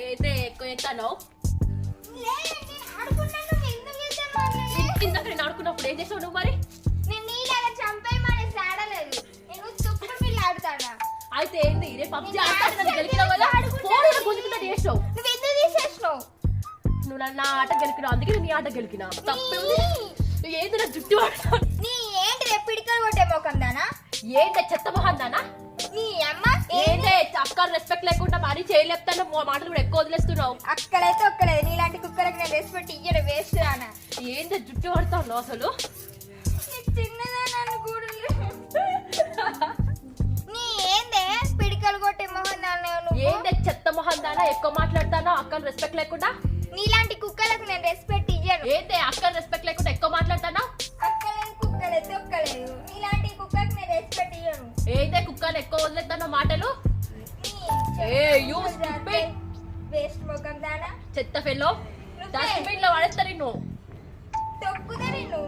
అయితే ఎక్కువ ఎత్తాను ఇందాక నేను ఆడుకున్నప్పుడు ఏం చేసావు నువ్వు మరి? నేను నీలాగా చంపేయమనేసి ఆడలేదు, నేను తుప్పుడు పిల్ల ఆడుతానా. అయితే ఏంది రే పబ్జి ఆడతాను గెలికినావు కదా, ఫోన్ గుంజుకుంటా చేసావు. నువ్వు ఎందుకు తీసేసినావు? నువ్వు నా ఆట గెలికినావు, అందుకే నీ ఆట గెలికినా. తప్పేంది? నువ్వు ఏంది నా జుట్టు పడతావు? నీ ఏంటి పిడికలు కొట్టే మొఖం దానా? ఏంటే చెత్త మొహం దానా? నీ అమ్మ ఏంటే అక్క రెస్పెక్ట్ లేకుండా మరీ చేయలేపుతాను, మాటలు కూడా ఎక్కువ వదిలేస్తున్నావు. అక్కడైతే ఒక్కలేదు, నీలాంటి కుక్కలకి నేను రెస్పెక్ట్ ఇయ్యడం వేస్ట్ రానా. ఏంటి జుట్టు పడతావు అసలు? చిన్నదాన్ని కూడా నీ ఏందే పిడికలు కొట్టే మొహం దానా? ఏంటే చెత్త మొహం దానా? ఎక్కువ మాట్లాడతానా అక్కను రెస్పెక్ట్ లేకుండా? నీలాంటి కుక్కలకు నేను రెస్పెక్ట్ ఇయ్యను. ఏంటి అక్కను రెస్పెక్ట్ లేకుండా ఎక్కువ మాట్లాడతానా? అక్కలేదు కుక్కలేదు దొక్కలేదు, నీలాంటి కుక్కకి నేను రెస్పెక్ట్ ఇయ్యను. ఏంటే కుక్కను ఎక్కువ వదిలేస్తాను మాటలు? వేస్ట్ మొఖం దానా, చెత్త ఫెలో, డస్ట్బిన్ లో పడేస్తా నిన్ను. తొక్కుదే నిన్ను.